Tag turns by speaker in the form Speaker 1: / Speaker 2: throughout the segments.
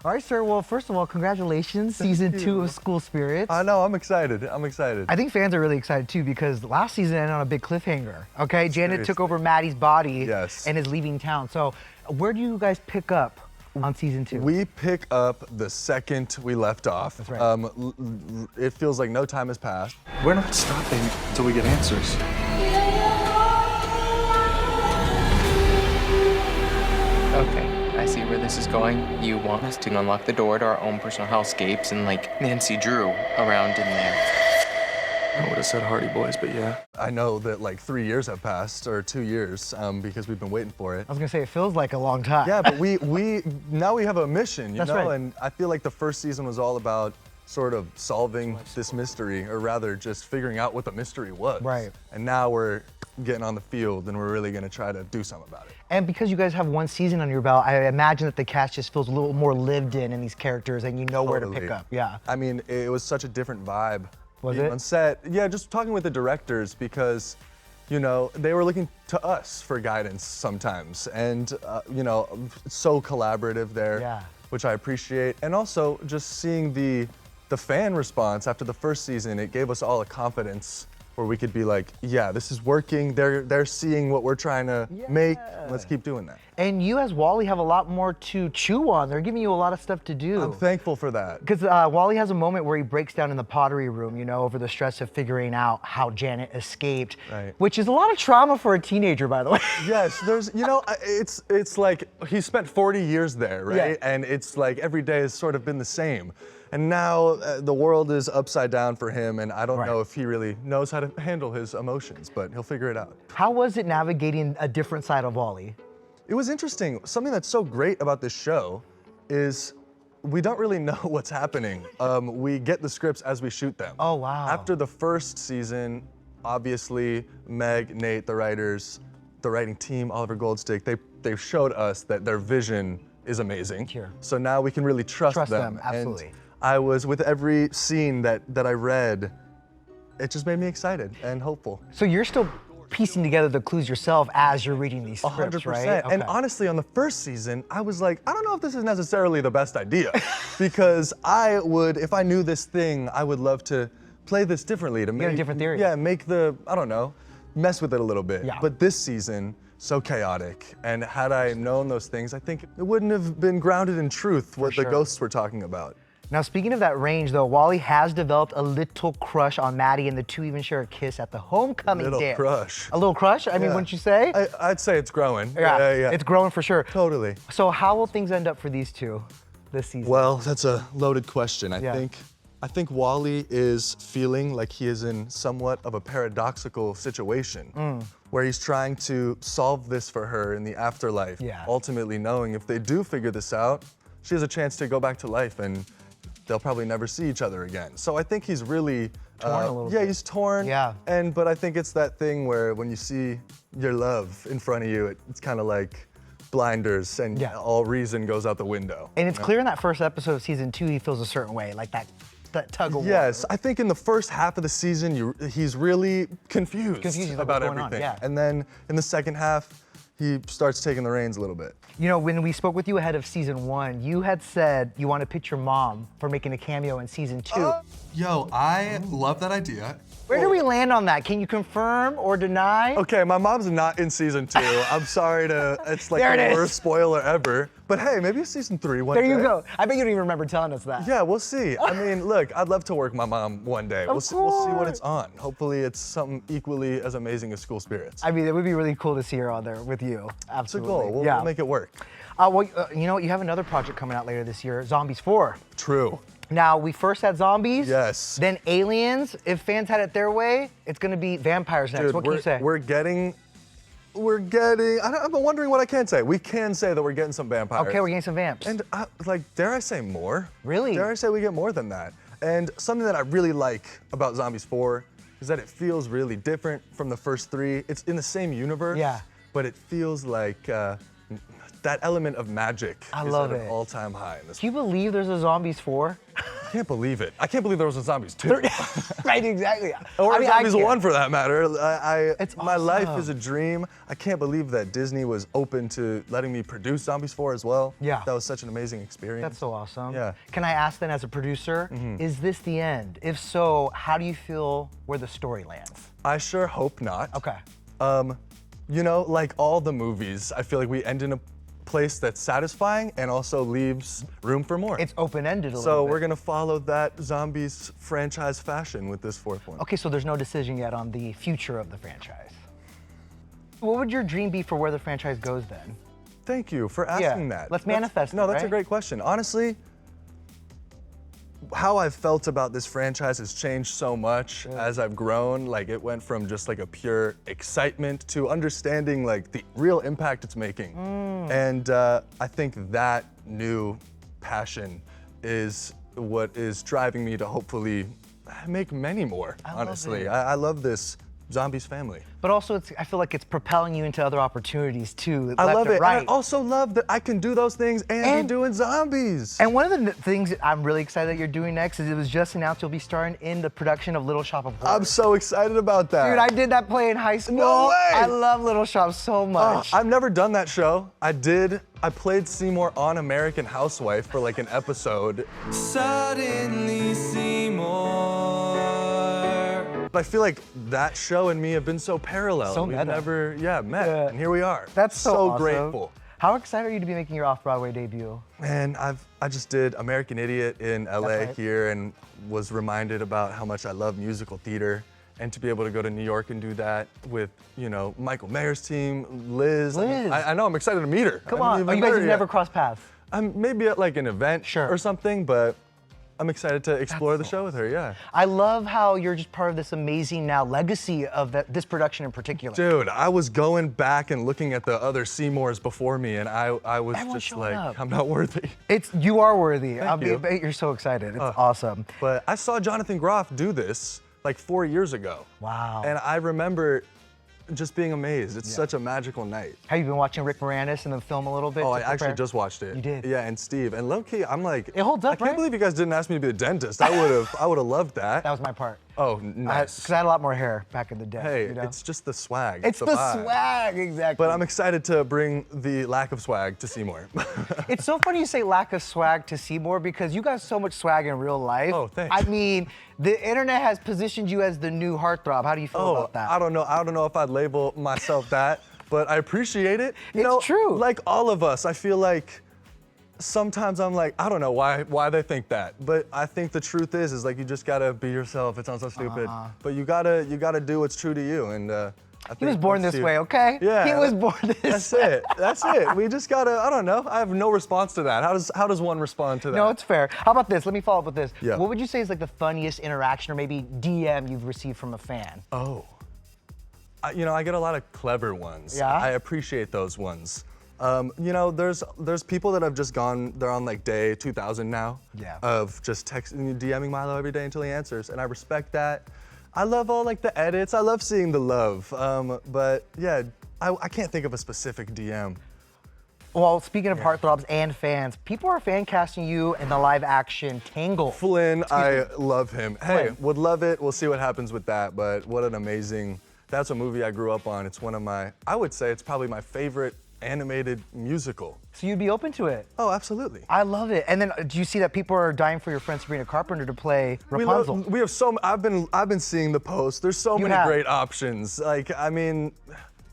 Speaker 1: All right, sir. Well, first of all, congratulations, season 2 of School Spirits.
Speaker 2: I know, I'm excited. I'm excited.
Speaker 1: I think fans are really excited too because last season ended on a big cliffhanger. Okay, Janet took over Maddie's body and is leaving town. So, where do you guys pick up on season 2?
Speaker 2: We pick up the second we left off.
Speaker 1: That's right.
Speaker 2: It feels like no time has passed.
Speaker 3: We're not stopping until we get answers.
Speaker 4: Okay, I see where this is going. You want us to unlock the door to our own personal hellscapes and like Nancy Drew around in there.
Speaker 3: I would have said Hardy Boys, but yeah.
Speaker 2: I know that like 3 years have passed, or 2 years, because we've been waiting for it.
Speaker 1: I was gonna say, it feels like a long time.
Speaker 2: Yeah, but now we have a mission, you
Speaker 1: That's
Speaker 2: know?
Speaker 1: right.
Speaker 2: And I feel like the first season was all about sort of solving this mystery, or rather just figuring out what the mystery was.
Speaker 1: Right.
Speaker 2: And now we're getting on the field and we're really gonna try to do something about it.
Speaker 1: And because you guys have one season on your belt, I imagine that the cast just feels a little more lived in these characters and you know where to pick up. Yeah.
Speaker 2: I mean, it was such a different vibe.
Speaker 1: Was
Speaker 2: being
Speaker 1: it?
Speaker 2: On set. Yeah, just talking with the directors because, you know, they were looking to us for guidance sometimes. And, you know, so collaborative there, which I appreciate. And also just seeing the fan response after the first season, it gave us all a confidence where we could be like, yeah, this is working. They're seeing what we're trying to make. Let's keep doing that.
Speaker 1: And you as Wally have a lot more to chew on. They're giving you a lot of stuff to do.
Speaker 2: I'm thankful for that.
Speaker 1: Because Wally has a moment where he breaks down in the pottery room, you know, over the stress of figuring out how Janet escaped, which is a lot of trauma for a teenager, by the way.
Speaker 2: Yes, there's, you know, it's like he spent 40 years there, right?
Speaker 1: Yeah.
Speaker 2: And it's like every day has sort of been the same. And now the world is upside down for him, and I don't know if he really knows how to handle his emotions, but he'll figure it out.
Speaker 1: How was it navigating a different side of Wally?
Speaker 2: It was interesting. Something that's so great about this show is we don't really know what's happening. We get the scripts as we shoot them.
Speaker 1: Oh, wow.
Speaker 2: After the first season, obviously, Meg, Nate, the writers, the writing team, Oliver Goldstick, they showed us that their vision is amazing.
Speaker 1: Sure.
Speaker 2: So now we can really trust them.
Speaker 1: Absolutely.
Speaker 2: And I was, with every scene that I read, it just made me excited and hopeful.
Speaker 1: So you're still piecing together the clues yourself as you're reading these scripts,
Speaker 2: 100%.
Speaker 1: right?
Speaker 2: And honestly, on the first season, I was like, I don't know if this is necessarily the best idea, because I would, if I knew this thing, I would love to play this differently to make
Speaker 1: a different theory.
Speaker 2: Yeah, make I don't know, mess with it a little bit.
Speaker 1: Yeah.
Speaker 2: But this season, so chaotic, and had I known those things, I think it wouldn't have been grounded in truth what the ghosts were talking about.
Speaker 1: Now, speaking of that range, though, Wally has developed a little crush on Maddie, and the two even share a kiss at the homecoming dance.
Speaker 2: Little crush.
Speaker 1: A little crush? I mean, wouldn't you say?
Speaker 2: I'd say it's growing.
Speaker 1: Yeah, it's growing for sure.
Speaker 2: Totally.
Speaker 1: So how will things end up for these two this season?
Speaker 2: Well, that's a loaded question. I think Wally is feeling like he is in somewhat of a paradoxical situation where he's trying to solve this for her in the afterlife, ultimately knowing if they do figure this out, she has a chance to go back to life and they'll probably never see each other again. So I think he's really
Speaker 1: torn a little bit.
Speaker 2: Yeah, he's torn.
Speaker 1: Yeah.
Speaker 2: But I think it's that thing where when you see your love in front of you, it's kind of like blinders and all reason goes out the window.
Speaker 1: And it's clear in that first episode of season 2, he feels a certain way, like that tug of war.
Speaker 2: Yes, I think in the first half of the season, he's really confused about everything. And then in the second half, he starts taking the reins a little bit.
Speaker 1: You know, when we spoke with you ahead of season 1, you had said you want to pitch your mom for making a cameo in season 2.
Speaker 5: Yo, I love that idea.
Speaker 1: Where do we land on that? Can you confirm or deny?
Speaker 2: Okay, my mom's not in season 2. I'm sorry it's like
Speaker 1: the
Speaker 2: worst spoiler ever. But hey, maybe it's season 3 one day.
Speaker 1: There you go. I bet you don't even remember telling us that.
Speaker 2: Yeah, we'll see. I mean, look, I'd love to work my mom one day. We'll see what it's on. Hopefully it's something equally as amazing as School Spirits.
Speaker 1: I mean, it would be really cool to see her on there with you. Absolutely.
Speaker 2: It's a goal. We'll make it work.
Speaker 1: Well, you know, you have another project coming out later this year, Zombies 4.
Speaker 2: True.
Speaker 1: Now, we first had zombies.
Speaker 2: Yes.
Speaker 1: Then aliens. If fans had it their way, it's going to be vampires next.
Speaker 2: Dude,
Speaker 1: what can you say?
Speaker 2: We're getting, I'm wondering what I can say. We can say that we're getting some vampires.
Speaker 1: Okay, we're getting some vamps.
Speaker 2: And dare I say more?
Speaker 1: Really?
Speaker 2: Dare I say we get more than that? And something that I really like about Zombies 4 is that it feels really different from the first 3. It's in the same universe, but it feels like that element of magic is at an all-time high in this.
Speaker 1: Can you believe there's a Zombies 4?
Speaker 2: I can't believe it. I can't believe there was a Zombies 2.
Speaker 1: Right, exactly.
Speaker 2: Or Zombies 1 for that matter.
Speaker 1: It's
Speaker 2: my
Speaker 1: awesome.
Speaker 2: life is a dream. I can't believe that Disney was open to letting me produce Zombies 4 as well.
Speaker 1: Yeah.
Speaker 2: That was such an amazing experience.
Speaker 1: That's so awesome.
Speaker 2: Yeah.
Speaker 1: Can I ask then, as a producer, is this the end? If so, how do you feel where the story lands?
Speaker 2: I sure hope not.
Speaker 1: Okay.
Speaker 2: You know, like all the movies, I feel like we end in a place that's satisfying and also leaves room for more.
Speaker 1: It's open-ended a little
Speaker 2: So
Speaker 1: bit.
Speaker 2: we're gonna follow that Zombies franchise fashion with this 4th one.
Speaker 1: Okay, so there's no decision yet on the future of the franchise. What would your dream be for where the franchise goes then?
Speaker 2: Thank you for asking that.
Speaker 1: Let's manifest it,
Speaker 2: No, that's a
Speaker 1: right?
Speaker 2: great question. Honestly, how I've felt about this franchise has changed so much as I've grown. Like, it went from just like a pure excitement to understanding like the real impact it's making. And I think that new passion is what is driving me to hopefully make many more, honestly. I love this Zombies family.
Speaker 1: But also, I feel like it's propelling you into other opportunities too.
Speaker 2: I love it.
Speaker 1: Right.
Speaker 2: And I also love that I can do those things and be doing zombies.
Speaker 1: And one of the things that I'm really excited that you're doing next is it was just announced you'll be starring in the production of Little Shop of Horrors.
Speaker 2: I'm so excited about that.
Speaker 1: Dude, I did that play in high school.
Speaker 2: No way!
Speaker 1: I love Little Shop so much.
Speaker 2: I've never done that show. I played Seymour on American Housewife for like an episode.
Speaker 6: Suddenly Seymour.
Speaker 2: But I feel like that show and me have been so parallel.
Speaker 1: So
Speaker 2: We've
Speaker 1: meta.
Speaker 2: never, met, and here we are.
Speaker 1: That's so awesome.
Speaker 2: Grateful.
Speaker 1: How excited are you to be making your off-Broadway debut?
Speaker 2: And I just did American Idiot in LA
Speaker 1: right.
Speaker 2: here and was reminded about how much I love musical theater. And to be able to go to New York and do that with, you know, Michael Mayer's team, Liz. I know, I'm excited to meet her.
Speaker 1: Come on. Oh, you guys have never crossed paths?
Speaker 2: Maybe at like an event or something, but I'm excited to explore the show with her, yeah.
Speaker 1: I love how you're just part of this amazing now legacy of this production in particular.
Speaker 2: Dude, I was going back and looking at the other Seymours before me, and I was
Speaker 1: Everyone's
Speaker 2: just
Speaker 1: showing
Speaker 2: like,
Speaker 1: up.
Speaker 2: I'm not worthy.
Speaker 1: You are worthy.
Speaker 2: Thank you.
Speaker 1: You're so excited. It's awesome.
Speaker 2: But I saw Jonathan Groff do this like 4 years ago.
Speaker 1: Wow.
Speaker 2: And I remember just being amazed. It's such a magical night.
Speaker 1: Have you been watching Rick Moranis and the film a little bit?
Speaker 2: Oh, I actually just watched it.
Speaker 1: You did?
Speaker 2: Yeah, and Steve. And low-key, I'm like,
Speaker 1: it holds up,
Speaker 2: I can't believe you guys didn't ask me to be a dentist. I would have loved that.
Speaker 1: That was my part.
Speaker 2: Oh, nice.
Speaker 1: Because I had a lot more hair back in the day.
Speaker 2: Hey,
Speaker 1: you know?
Speaker 2: it's just the swag.
Speaker 1: It's the
Speaker 2: vibe.
Speaker 1: swag, exactly.
Speaker 2: But I'm excited to bring the lack of swag to Seymour.
Speaker 1: It's so funny you say lack of swag to Seymour because you got so much swag in real life.
Speaker 2: Oh, thanks.
Speaker 1: I mean, the internet has positioned you as the new heartthrob. How do you feel about that?
Speaker 2: I don't know if I'd label myself that, but I appreciate it. You know,
Speaker 1: It's true.
Speaker 2: Like all of us, I feel like sometimes I'm like, I don't know why they think that, but I think the truth is like you just gotta be yourself. It sounds so stupid, but you gotta do what's true to you. And I think
Speaker 1: He was born
Speaker 2: once
Speaker 1: this way, okay?
Speaker 2: Yeah,
Speaker 1: He was born this way.
Speaker 2: That's it. We just gotta. I don't know. I have no response to that. How does one respond to that?
Speaker 1: No, it's fair. How about this? Let me follow up with this.
Speaker 2: Yeah.
Speaker 1: What would you say is like the funniest interaction or maybe DM you've received from a fan?
Speaker 2: Oh. You know, I get a lot of clever ones.
Speaker 1: Yeah?
Speaker 2: I appreciate those ones. You know, there's people that have just gone, they're on like day 2000 now.
Speaker 1: Yeah.
Speaker 2: Of just texting, DMing Milo every day until he answers, and I respect that. I love all like the edits. I love seeing the love. But yeah, I can't think of a specific DM.
Speaker 1: Well, speaking of heartthrobs and fans, people are fan casting you in the live action Tangled.
Speaker 2: Flynn, I love him. Hey,
Speaker 1: Flynn.
Speaker 2: would love it. We'll see what happens with that, but what an amazing, that's a movie I grew up on. It's one of my, I would say it's probably my favorite animated musical.
Speaker 1: So you'd be open to it?
Speaker 2: Oh, absolutely.
Speaker 1: I love it. And then do you see that people are dying for your friend Sabrina Carpenter to play Rapunzel?
Speaker 2: We have so, I've been seeing the posts. There's so many great options. Like, I mean,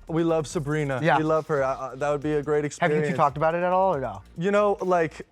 Speaker 2: we love Sabrina.
Speaker 1: Yeah.
Speaker 2: We love her. That would be a great experience.
Speaker 1: Have you two talked about it at all or no?
Speaker 2: You know, like,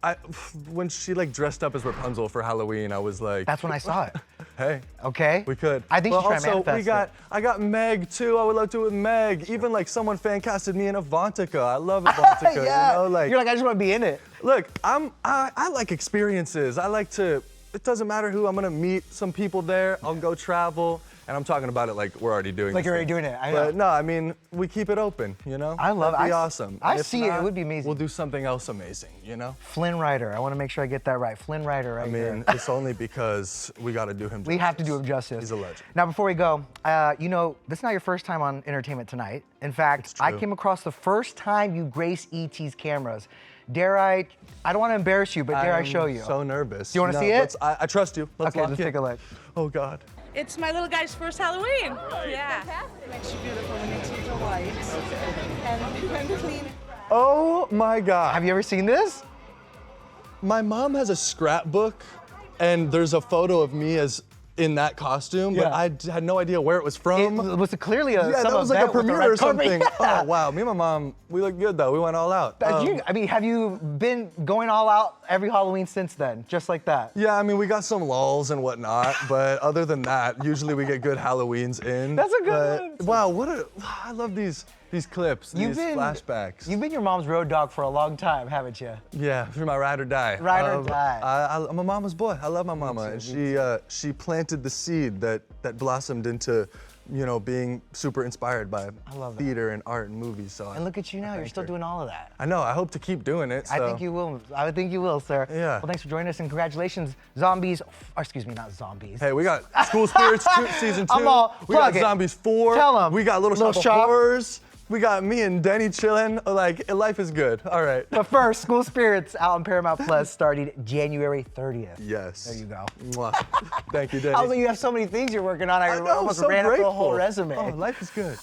Speaker 2: when she like dressed up as Rapunzel for Halloween, I was like,
Speaker 1: That's when I saw it.
Speaker 2: hey.
Speaker 1: Okay.
Speaker 2: We could.
Speaker 1: I think you should try
Speaker 2: also,
Speaker 1: to manifest it.
Speaker 2: I got Meg too. I would love to with Meg. Even like someone fan casted me in Avantika. I love Avantika.
Speaker 1: Yeah.
Speaker 2: You know, like
Speaker 1: you're like, I just want to be in it.
Speaker 2: Look, I like experiences. I like to. It doesn't matter who. I'm gonna meet some people there. I'll go travel. And I'm talking about it like we're already doing.
Speaker 1: Like
Speaker 2: this
Speaker 1: you're already
Speaker 2: thing.
Speaker 1: doing it. I know.
Speaker 2: But no, I mean we keep it open. You know.
Speaker 1: I love it.
Speaker 2: That'd be awesome.
Speaker 1: I
Speaker 2: And if
Speaker 1: see it. It
Speaker 2: not,
Speaker 1: would be amazing.
Speaker 2: We'll do something else amazing. You know.
Speaker 1: Flynn Rider. I want to make sure I get that right. Flynn Rider. Right
Speaker 2: I mean, it's only because we got to do him justice.
Speaker 1: We have to do him justice.
Speaker 2: He's a legend.
Speaker 1: Now, before we go, you know, this is not your first time on Entertainment Tonight. In fact, I came across the first time you graced E.T.'s cameras. Dare I don't want to embarrass you, but dare I show you?
Speaker 2: So nervous.
Speaker 1: Do you want to see it?
Speaker 2: I trust you. Let's
Speaker 1: okay, let's take a look.
Speaker 2: Oh God.
Speaker 7: It's my little guy's first Halloween.
Speaker 8: Yeah.
Speaker 7: Fantastic. Makes you beautiful when you take the white and clean.
Speaker 2: Oh my God.
Speaker 1: Have you ever seen this?
Speaker 2: My mom has a scrapbook, and there's a photo of me as in that costume, but I had no idea where it was from.
Speaker 1: It was clearly a
Speaker 2: that was like a premiere or something.
Speaker 1: Yeah.
Speaker 2: Oh wow, me and my mom, we look good though. We went all out.
Speaker 1: I mean, have you been going all out every Halloween since then, just like that?
Speaker 2: Yeah, I mean, we got some lulls and whatnot, but other than that, usually we get good Halloweens in.
Speaker 1: That's a good one.
Speaker 2: Wow, I love these clips, these flashbacks.
Speaker 1: You've been your mom's road dog for a long time, haven't you?
Speaker 2: Yeah, through my ride or die.
Speaker 1: Ride or die.
Speaker 2: I'm a mama's boy. I love my mama, and she planted the seed that blossomed into, being super inspired by theater and art and movies. So
Speaker 1: and look at you now, you're still doing all of that.
Speaker 2: I know. I hope to keep doing it. So.
Speaker 1: I think you will. I would think you will, sir.
Speaker 2: Yeah.
Speaker 1: Well, thanks for joining us and congratulations, Zombies. Or excuse me, not Zombies.
Speaker 2: Hey, we got School Spirits season 2.
Speaker 1: I'm all,
Speaker 2: we got
Speaker 1: it.
Speaker 2: Zombies 4.
Speaker 1: Tell 'em.
Speaker 2: We got Little Shop of Horrors. We got me and Denny chilling. Like, life is good. All right.
Speaker 1: But first, School Spirits out on Paramount Plus starting January 30th.
Speaker 2: Yes.
Speaker 1: There you go.
Speaker 2: Mwah. Thank you, Denny.
Speaker 1: I was like, you have so many things you're working on. I
Speaker 2: know,
Speaker 1: almost
Speaker 2: so
Speaker 1: ran up the
Speaker 2: grateful.
Speaker 1: whole resume.
Speaker 2: Oh, life is good.